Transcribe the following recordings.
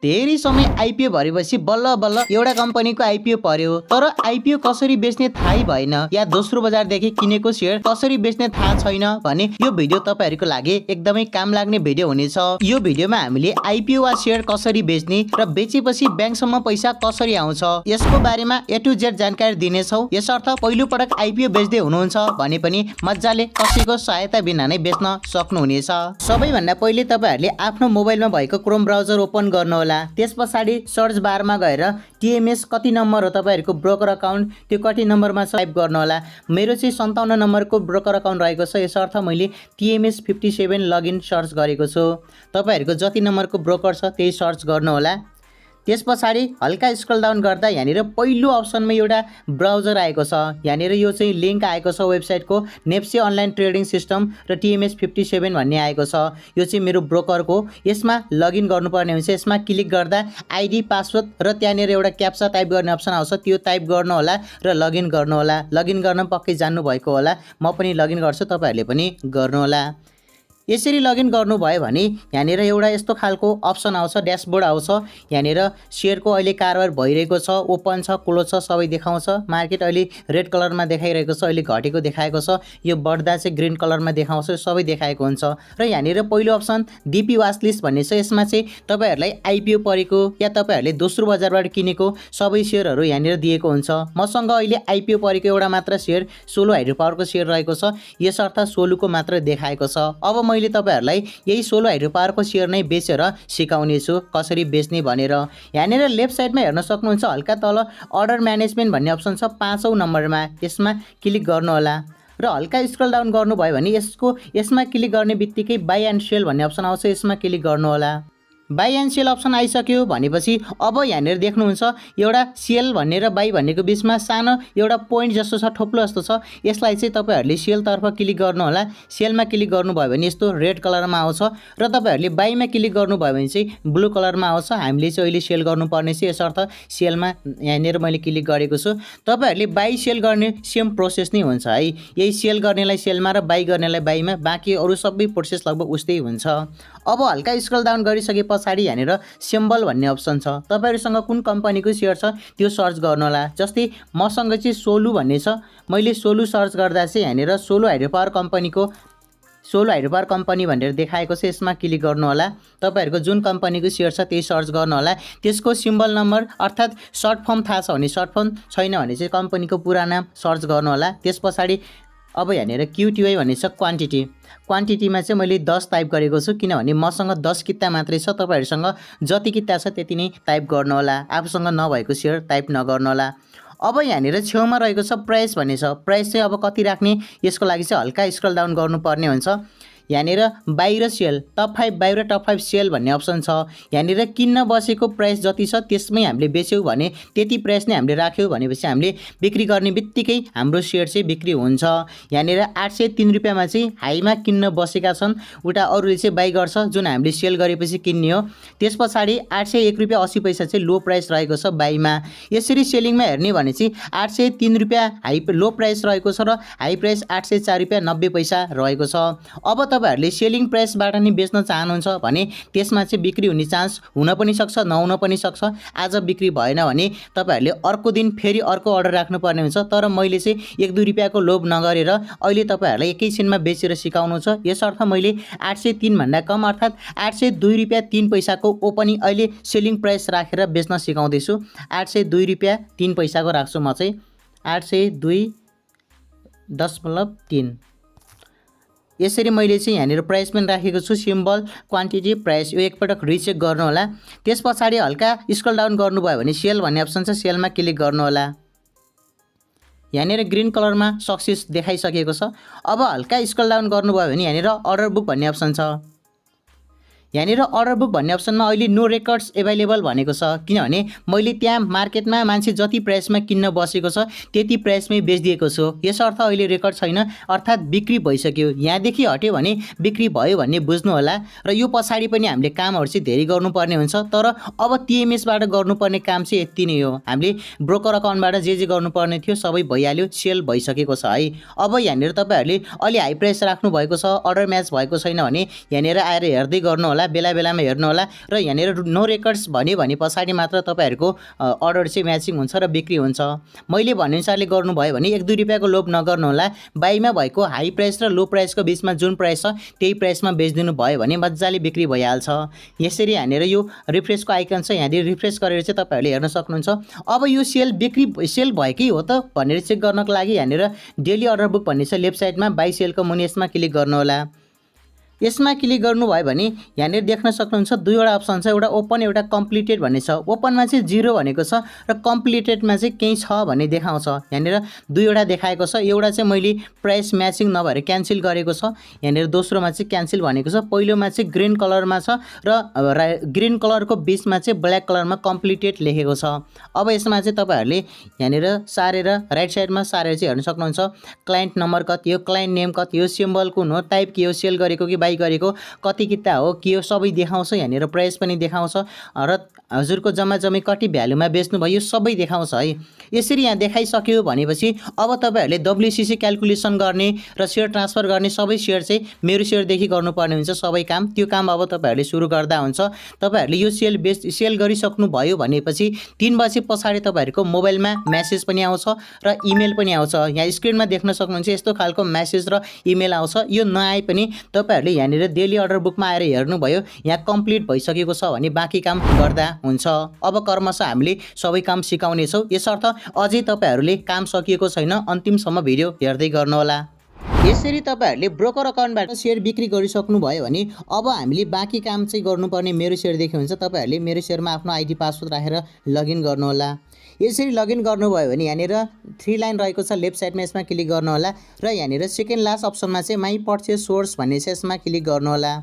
धेरै समय आइपिओ भरेपछि बल्ल बल्ल एउटा कम्पनीको आइपिओ पर्यो, तर आइपिओ कसरी बेच्ने थाहै भएन या दोस्रो बजारदेखि किनेको सेयर कसरी बेच्ने थाहा छैन भने यो भिडियो तपाईहरुको लागि एकदमै काम लाग्ने भिडियो हुनेछ। यो भिडियोमा हामीले आइपिओ वा सेयर कसरी बेच्ने र बेचेपछि ब्याङ्कसम्म पैसा कसरी आउँछ यसको बारेमा ए टु जेड जानकारी दिनेछौँ। यसर्थ पहिलो पटक आइपिओ बेच्दै हुनुहुन्छ भने पनि मज्जाले कसैको सहायता बिना नै बेच्न सक्नुहुनेछ। सबैभन्दा पहिले तपाईहरुले आफ्नो मोबाइलमा भएको क्रोम ब्राउजर ओपन गर्नुहोला। त्यसपछि सर्च बारमा गएर टिएमएस कति नम्बर हो तपाईहरुको ब्रोकर अकाउन्ट त्यो कति नम्बरमा टाइप गर्नुहोला। मेरो चाहिँ 57 नम्बरको ब्रोकर अकाउन्ट रहेको छ, यसर्थ मैले टिएमएस 57 लगइन सर्च गरेको छु। तपाईहरुको जति नम्बरको ब्रोकर छ त्यही सर्च गर्नुहोला। त्यसपछि हल्का स्क्रल डाउन गर्दा यहाँनिर पहिलो अप्सनमा एउटा ब्राउजर आएको छ। यहाँनिर यो चाहिँ लिंक आएको छ वेबसाइटको नेप्से अनलाइन ट्रेडिङ सिस्टम र टिएमएस 57 भन्ने आएको छ। यो चाहिँ मेरो ब्रोकरको, यसमा लगइन गर्नुपर्ने हुन्छ। यसमा क्लिक गर्दा आइडी पासवर्ड र त्यहाँनिर एउटा क्याप्चा टाइप गर्ने अप्सन आउँछ, त्यो टाइप गर्नुहोला र लगइन गर्नुहोला। लगइन गर्न पक्कै जान्नु भएको होला, म पनि लगइन गर्छु, तपाईहरुले पनि गर्नुहोला। यसरी लगइन गर्नुभयो भने यहाँनिर एउटा यस्तो खालको अप्सन आउँछ, ड्यासबोर्ड आउँछ। यहाँनिर शेयरको अहिले कारोबार भइरहेको छ, ओपन छ, क्लोज छ, सबै देखाउँछ। मार्केट अहिले रेड कलरमा देखाइरहेको छ, अहिले घटेको देखाएको छ। यो बढ्दा चाहिँ ग्रीन कलरमा देखाउँछ, सबै देखाएको हुन्छ। र यहाँनिर पहिलो अप्सन डीपी वाच लिस्ट भन्ने छ। यसमा चाहिँ तपाईहरुलाई आइपिओ परेको या तपाईहरुले दोस्रो बजारबाट किनेको सबै शेयरहरू यहाँनिर दिएको हुन्छ। मसँग अहिले आइपिओ परेको एउटा मात्र शेयर सोलो हाइड्रो पावरको शेयर रहेको छ, यसर्थ सोलुको मात्र देखाएको छ। अब मैले तपाईहरुलाई यही सोलो हाइड्रो पावरको शेयर नै बेचेर सिकाउने छु कसरी बेच्ने भनेर। यहाँनिर लेफ्ट साइडमा हेर्न सक्नुहुन्छ, हल्का तल अर्डर म्यानेजमेन्ट भन्ने अप्सन छ 5औं नम्बरमा, यसमा क्लिक गर्नुहोला र हल्का स्क्रल डाउन गर्नुभयो भने यसमा क्लिक गर्ने बित्तिकै बाई एन्ड सेल भन्ने अप्सन आउँछ, यसमा क्लिक गर्नुहोला। बाई एन्ड सेल अप्सन आइसक्यो भनेपछि अब यहाँनिर देख्नुहुन्छ एउटा सेल भन्ने र बाई भन्नेको बिचमा सानो एउटा पोइन्ट जस्तो छ, थोप्लो जस्तो छ। यसलाई चाहिँ तपाईहरुले सेलतर्फ क्लिक गर्नुहोला। सेलमा क्लिक गर्नुभयो भने यस्तो रेड कलरमा आउँछ र तपाईहरुले बाईमा क्लिक गर्नुभयो भने चाहिँ ब्लू कलरमा आउँछ। हामीले चाहिँ अहिले सेल गर्नुपर्ने छ, यसर्थ सेलमा यहाँनिर मैले क्लिक गरेको छु। तपाईहरुले बाई सेल गर्ने सेम प्रोसेस नै हुन्छ है, यही सेल गर्नेलाई सेलमा र बाई गर्नेलाई बाईमा, बाँकी अरू सबै प्रोसेस लगभग उस्तै हुन्छ। अब हल्का स्क्रल डाउन गरिसके पछाडि यहाँनिर सिम्बल भन्ने अप्सन छ। तपाईहरुसँग कुन कम्पनीको शेयर छ त्यो सर्च गर्नुहोला। जस्तै मसँग चाहिँ सोलु भन्ने छ, मैले सोलु सर्च गर्दा चाहिँ यहाँनिर सोलो हाइड्रो पावर कम्पनी भनेर देखाएको छ, यसमा क्लिक गर्नुहोला। तपाईहरुको जुन कम्पनीको शेयर छ त्यही सर्च गर्नुहोला। त्यसको सिम्बल नम्बर अर्थात् सर्ट फर्म थाहा छ भने सर्ट फर्म, छैन भने चाहिँ कम्पनीको पुरा नाम सर्च गर्नुहोला। त्यसपछि अब यहाँनिर क्युटिवाई भन्ने छ क्वान्टिटीमा चाहिँ मैले 10 टाइप गरेको छु, किनभने मसँग 10 किता मात्रै छ। तपाईहरुसँग जति किता छ त्यति नै टाइप गर्नुहोला, आफूसँग नभएको शेयर टाइप नगर्नुहोला। अब यहाँनिर छेउमा रहेको छ प्राइस भन्ने छ। प्राइस चाहिँ अब कति राख्ने यसको लागि चाहिँ हल्का स्क्रल डाउन गर्नुपर्ने हुन्छ। यहाँनिर बाई र सेल, टप 5 बाई र टप 5 सेल भन्ने अप्सन छ। यहाँनिर किन्न बसेको प्राइस जति छ त्यसमै हामीले बेच्यौँ भने त्यति प्राइस नै हामीले राख्यौँ भनेपछि हामीले बिक्री गर्ने बित्तिकै हाम्रो सेयर चाहिँ बिक्री हुन्छ। यहाँनिर 803 रुपियाँमा चाहिँ हाईमा किन्न बसेका छन्, उता अरूले चाहिँ बाई गर्छ जुन हामीले सेल गरेपछि किन्ने हो। त्यसपछि 801 रुपियाँ 80 पैसा चाहिँ लो प्राइस रहेको छ बाईमा। यसरी सेलिङमा हेर्ने भने चाहिँ 803 रुपियाँ हाई लो प्राइस रहेको छ र हाई प्राइस 804 रुपियाँ 90 पैसा रहेको छ। अब तपाईहरुले सेलिङ प्राइसबाट नै बेच्न चाहनुहुन्छ भने त्यसमा चाहिँ बिक्री हुने चान्स हुन पनि सक्छ, नहुन पनि सक्छ। आज बिक्री भएन भने तपाईहरुले अर्को दिन फेरि अर्को अर्डर राख्नुपर्ने हुन्छ। तर मैले चाहिँ 1-2 रुपियाँको लोभ नगरेर अहिले तपाईहरुलाई एकैछिनमा बेचेर सिकाउनु छ, यसर्थ मैले 803 भन्दा कम अर्थात् 802 रुपियाँ 3 पैसाको ओपनिङ अहिले सेलिङ प्राइस राखेर बेच्न सिकाउँदै छु। 802 रुपियाँ 3 पैसाको राख्छु म चाहिँ 802.3। यसरी मैले चाहिँ यहाँनिर प्राइस पनि राखेको छु, सिम्बल, क्वान्टिटी, प्राइस, यो एकपटक रिचेक गर्नुहोला। त्यसपछि हल्का स्क्रल डाउन गर्नुभयो भने सेल भन्ने अप्सन छ, सेलमा क्लिक गर्नुहोला। यहाँनिर ग्रीन कलरमा सक्सेस देखाइसकेको छ। अब हल्का स्क्रल डाउन गर्नुभयो भने यहाँनिर अर्डर बुक भन्ने अप्सन छ। यहाँनिर अर्डर बुक भन्ने अप्सनमा अहिले नो रेकर्ड्स एभाइलेबल भनेको छ, किनभने मैले त्यहाँ मार्केटमा मान्छे जति प्राइसमा किन्न बसेको छ त्यति प्राइसमै बेचिदिएको छु। यसर्थ अहिले रेकर्ड छैन, अर्थात् बिक्री भइसक्यो। यहाँदेखि हट्यो भने बिक्री भयो भन्ने बुझ्नु होला। र यो पछाडि पनि हामीले कामहरू चाहिँ धेरै गर्नुपर्ने हुन्छ, तर अब टिएमएसबाट गर्नुपर्ने काम चाहिँ यति नै हो। हामीले ब्रोकर अकाउन्टबाट जे गर्नुपर्ने थियो सबै भइहाल्यो, सेल भइसकेको छ है। अब यहाँनिर तपाईहरुले अलि हाई प्राइस राख्नु भएको छ, अर्डर म्याच भएको छैन भने यहाँनिर आएर हेर्दै गर्नु होला। होला, बेला बेलामा हेर्नु होला र यहाँनिर नो रेकर्ड्स भन्यो भने पछाडि मात्र तपाईँहरूको अर्डर चाहिँ म्याचिङ हुन्छ र बिक्री हुन्छ। मैले भनेअनुसारले गर्नुभयो भने 1-2 रुपियाँको लोभ नगर्नु होला। बाईमा भएको हाई प्राइस र लो प्राइसको बिचमा जुन प्राइस छ त्यही प्राइसमा बेचिदिनु भयो भने मजाले बिक्री भइहाल्छ। यसरी यहाँनिर यो रिफ्रेसको आइकन छ, यहाँनिर रिफ्रेस गरेर चाहिँ तपाईँहरूले हेर्न सक्नुहुन्छ। अब यो सेल भएकै हो त भनेर चेक गर्नको लागि यहाँनिर डेली अर्डर बुक भन्ने छ लेफ्ट साइडमा, बाई सेलको मुनि यसमा क्लिक गर्नु होला। यसमा क्लिक गर्नुभयो भने यहाँनिर देख्न सक्नुहुन्छ दुईवटा अप्सन छ, एउटा ओपन एउटा कम्प्लिटेड भन्ने छ। ओपनमा चाहिँ 0 भनेको छ र कम्प्लिटेडमा चाहिँ केही छ भन्ने देखाउँछ। यहाँनिर दुईवटा देखाएको छ, एउटा चाहिँ मैले प्राइस म्याचिङ नभएर क्यान्सल गरेको छ, यहाँनिर दोस्रोमा चाहिँ क्यान्सल भनेको छ। पहिलोमा चाहिँ ग्रिन कलरमा छ र ग्रिन कलरको बिचमा चाहिँ ब्ल्याक कलरमा कम्प्लिटेड लेखेको छ। अब यसमा चाहिँ तपाईँहरूले यहाँनिर सारेर राइट साइडमा सारेर चाहिँ हेर्न सक्नुहुन्छ क्लाइन्ट नम्बर कति हो, क्लाइन्ट नेम कति हो, सिम्बल कुन हो, टाइप के हो, सेल गरेको कि बाई गरेको, कति किता हो के हो सबै देखाउँछ। यहाँनिर प्राइस पनि देखाउँछ र हजुरको जम्मा कति भ्यालुमा बेच्नु भयो सबै देखाउँछ है। यसरी यहाँ देखाइसक्यो भनेपछि अब तपाईँहरूले WCC क्याल्कुलेसन गर्ने र सेयर ट्रान्सफर गर्ने सबै सेयर चाहिँ मेरो सेयरदेखि गर्नुपर्ने हुन्छ सबै काम। त्यो काम अब तपाईँहरूले सुरु गर्दा हुन्छ। तपाईँहरूले यो सेल गरिसक्नु भयो भनेपछि 3 बजे पछाडि तपाईँहरूको मोबाइलमा मेसेज पनि आउँछ र इमेल पनि आउँछ। यहाँ स्क्रिनमा देख्न सक्नुहुन्छ यस्तो खालको मेसेज र इमेल आउँछ। यो नआए पनि तपाईँहरूले यहाँनिर डेली अर्डर बुकमा आएर हेर्नुभयो यहाँ कम्प्लिट भइसकेको छ भने बाँकी काम गर्दा हुन्छ। अब क्रमशः हामीले सबै काम सिकाउनेछौँ, यसर्थ अझै तपाईँहरूले काम सकिएको छैन अन्तिमसम्म भिडियो हेर्दै गर्नुहोला। यसरी तपाईँहरूले ब्रोकर अकाउन्टबाट सेयर बिक्री गरिसक्नु भयो भने अब हामीले बाँकी काम चाहिँ गर्नुपर्ने मेरो सेयरदेखि हुन्छ। तपाईँहरूले मेरो सेयरमा आफ्नो आइडी पासवर्ड राखेर लगइन गर्नुहोला। यसरी लगइन गर्नुभयो भने यहाँनिर 3 लाइन रहेको छ लेफ्ट साइडमा, यसमा क्लिक गर्नुहोला र यहाँनिर सेकेन्ड लास्ट अप्सनमा चाहिँ माई पर्चेस सोर्स भन्ने छ, यसमा क्लिक गर्नुहोला।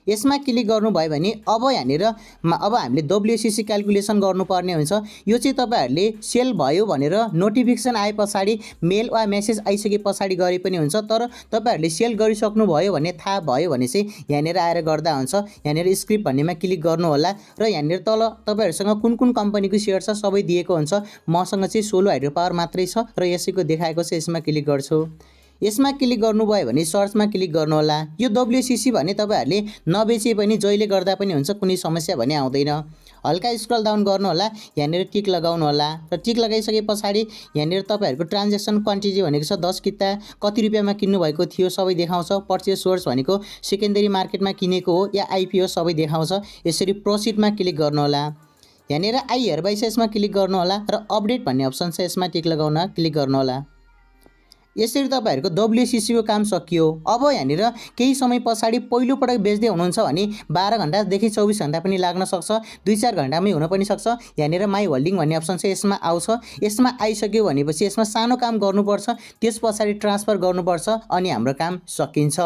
यसमा क्लिक गर्नुभयो भने अब यहाँनिर अब हामीले WCC क्याल्कुलेसन गर्नुपर्ने हुन्छ। यो चाहिँ तपाईँहरूले सेल भयो भनेर नोटिफिकेसन आए पछाडि मेल वा मेसेज आइसके पछाडि गरे पनि हुन्छ, तर तपाईँहरूले सेल गरिसक्नु भयो भने थाहा भयो भने चाहिँ यहाँनिर आएर गर्दा हुन्छ। यहाँनिर स्क्रिप्ट भन्नेमा क्लिक गर्नु होला र यहाँनिर तल तपाईँहरूसँग कुन कुन कम्पनीको सेयर छ सबै दिएको हुन्छ। मसँग चाहिँ सोलो हाइड्रो पावर मात्रै छ र यसैको देखाएको छ, यसमा क्लिक गर्छु। यसमा क्लिक गर्नुभयो भने सर्चमा क्लिक गर्नु होला। यो WCC भने तपाईँहरूले नबेचे पनि जहिले गर्दा पनि हुन्छ, कुनै समस्या भने आउँदैन। हल्का स्क्रल डाउन गर्नु होला, यहाँनिर टिक लगाउनु होला र टिक लगाइसके पछाडि यहाँनिर तपाईँहरूको ट्रान्ज्याक्सन क्वान्टिटी भनेको छ 10 किता, कति रुपियाँमा किन्नु भएको थियो सबै देखाउँछ। पर्चेस सोर्स भनेको सेकेन्डरी मार्केटमा किनेको हो या IPO सबै देखाउँछ। यसरी प्रोसिडमा क्लिक गर्नु होला। यहाँनिर आई हेयर बाई छ, यसमा क्लिक गर्नु होला र अपडेट भन्ने अप्सन छ, यसमा टिक लगाउन क्लिक गर्नु होला। यसरी तपाईँहरूको WCC को काम सकियो। अब यहाँनिर केही समय पछाडि पहिलोपटक बेच्दै हुनुहुन्छ भने 12 घण्टादेखि 24 घण्टा पनि लाग्न सक्छ, 2-4 घण्टामै हुन पनि सक्छ। यहाँनिर माई होल्डिङ भन्ने अप्सन छ, यसमा आउँछ। यसमा आइसक्यो भनेपछि यसमा सानो काम गर्नुपर्छ, त्यस पछाडि ट्रान्सफर गर्नुपर्छ अनि हाम्रो काम सकिन्छ।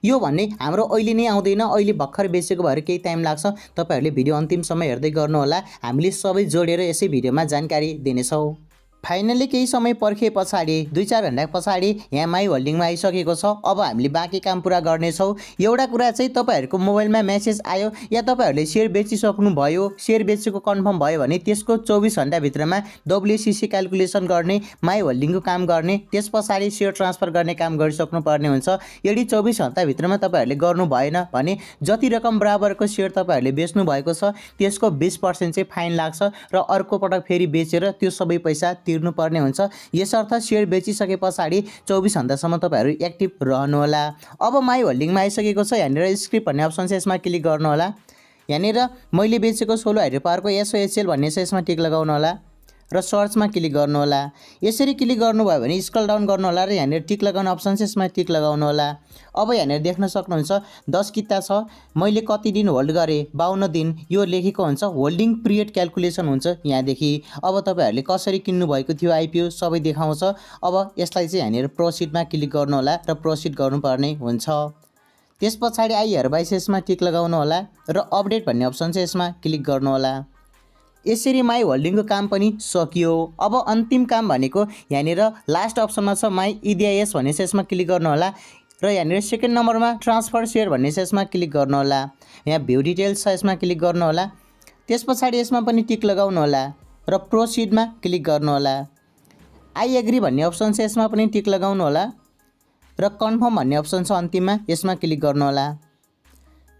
यो भन्ने हाम्रो अहिले नै आउँदैन, अहिले भर्खर बेचेको भएर केही टाइम लाग्छ। तपाईँहरूले भिडियो अन्तिमसम्म हेर्दै गर्नुहोला, हामीले सबै जोडेर यसै भिडियोमा जानकारी दिनेछौँ। फाइनली केही समय पर्खे पछाडि 2-4 घण्टा पछाडि यहाँ माई होल्डिङमा आइसकेको छ। अब हामीले बाँकी काम पुरा गर्नेछौँ। एउटा कुरा चाहिँ तपाईँहरूको मोबाइलमा मेसेज आयो या तपाईँहरूले सेयर बेचिसक्नु भयो, सेयर बेचेको कन्फर्म भयो भने त्यसको 24 घण्टाभित्रमा WCC क्याल्कुलेसन गर्ने, माई होल्डिङको काम गर्ने, त्यस पछाडि सेयर ट्रान्सफर गर्ने काम गरिसक्नु पर्ने हुन्छ। यदि 24 घण्टाभित्रमा तपाईँहरूले गर्नु भएन भने जति रकम बराबरको सेयर तपाईँहरूले बेच्नु भएको छ त्यसको 20% चाहिँ फाइन लाग्छ र अर्को पटक फेरि बेचेर त्यो सबै पैसा तिर्नुपर्ने हुन्छ। यसर्थ सेयर बेचिसके पछाडि 24 घण्टासम्म तपाईँहरू एक्टिभ रहनुहोला। अब माई होल्डिङमा आइसकेको छ, यहाँनिर स्क्रिप्ट भन्ने अप्सन छ, यसमा क्लिक गर्नु होला। यहाँनिर मैले बेचेको सोलो हाइड्रो पावरको SOHL भन्ने छ, यसमा टिक लगाउनु होला र सर्चमा क्लिक गर्नु होला। यसरी क्लिक गर्नुभयो भने स्क्रल डाउन गर्नु होला र यहाँनिर टिक लगाउने अप्सन छ, यसमा टिक लगाउनु होला। अब यहाँनिर देख्न सक्नुहुन्छ 10 किता छ, मैले कति दिन होल्ड गरेँ 52 दिन यो लेखेको हुन्छ। होल्डिङ पिरियड क्याल्कुलेसन हुन्छ यहाँदेखि। अब तपाईँहरूले कसरी किन्नु भएको थियो IPO सबै देखाउँछ। अब यसलाई चाहिँ यहाँनिर प्रोसिडमा क्लिक गर्नु होला र प्रोसिड गर्नुपर्ने हुन्छ। त्यस पछाडि आई हेयर बाई यसमा टिक लगाउनु होला र अपडेट भन्ने अप्सन छ, यसमा क्लिक गर्नु होला। यसरी माई होल्डिङको काम पनि सकियो। अब अन्तिम काम भनेको यहाँनिर लास्ट अप्सनमा छ माई EDIS भन्ने छ, यसमा क्लिक गर्नु होला र यहाँनिर सेकेन्ड नम्बरमा ट्रान्सफर सेयर भन्ने छ, यसमा क्लिक गर्नु होला। यहाँ भ्यू डिटेल्स छ, यसमा क्लिक गर्नु होला। त्यस पछाडि यसमा पनि टिक लगाउनु होला र प्रोसिडमा क्लिक गर्नु होला। आई एग्री भन्ने अप्सन छ, यसमा पनि टिक लगाउनु होला र कन्फर्म भन्ने अप्सन छ अन्तिममा, यसमा क्लिक गर्नु होला।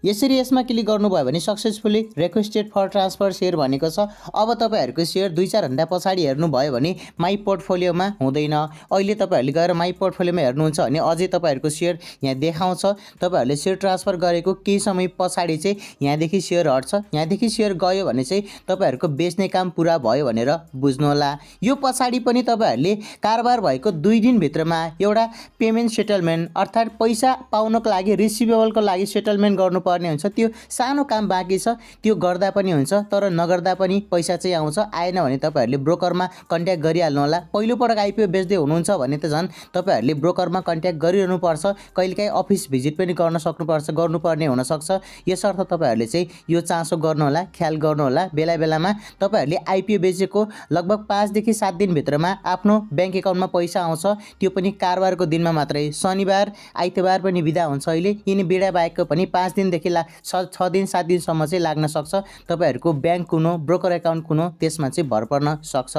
यसरी यसमा क्लिक गर्नुभयो भने successfully requested for transfer share भनेको छ। अब तपाईँहरूको सेयर 2-4 घन्टा पछाडि हेर्नुभयो भने माई पोर्टफोलियोमा हुँदैन। अहिले तपाईँहरूले गएर माई पोर्टफोलियोमा हेर्नुहुन्छ भने अझै तपाईँहरूको सेयर यहाँ देखाउँछ। तपाईँहरूले सेयर ट्रान्सफर गरेको केही समय पछाडि चाहिँ यहाँदेखि सेयर हट्छ। यहाँदेखि सेयर गयो भने चाहिँ तपाईँहरूको बेच्ने काम पुरा भयो भनेर बुझ्नुहोला। यो पछाडि पनि तपाईँहरूले कारोबार भएको 2 दिनभित्रमा एउटा पेमेन्ट सेटलमेन्ट अर्थात् पैसा पाउनको लागि रिसिभेबलको लागि सेटलमेन्ट गर्नुपर्ने हुन्छ। त्यो सानो काम बाँकी छ, त्यो गर्दा पनि हुन्छ, तर नगर्दा पनि पैसा चाहिँ आउँछ। आएन भने तपाईँहरूले ब्रोकरमा कन्ट्याक्ट गरिहाल्नु होला। पहिलोपटक आइपिओ बेच्दै हुनुहुन्छ भने त झन् तपाईँहरूले ब्रोकरमा कन्ट्याक्ट गरिरहनुपर्छ। कहिलेकाहीँ अफिस भिजिट पनि गर्नुपर्ने हुनसक्छ। यसर्थ तपाईँहरूले चाहिँ यो चासो गर्नुहोला, ख्याल गर्नुहोला। बेला बेलामा तपाईँहरूले आइपिओ बेचेको लगभग 5 देखि 7 दिनभित्रमा आफ्नो ब्याङ्क एकाउन्टमा पैसा आउँछ। त्यो पनि कारोबारको दिनमा मात्रै। शनिबार आइतबार पनि बिदा हुन्छ। अहिले यिनी बिदा बाहेकको पनि 5 दिनदेखि 6 दिन 7 दिनसम्म चाहिँ लाग्न सक्छ। तपाईँहरूको ब्याङ्क कुन हो, ब्रोकर एकाउन्ट कुन हो, त्यसमा चाहिँ भर पर्न सक्छ।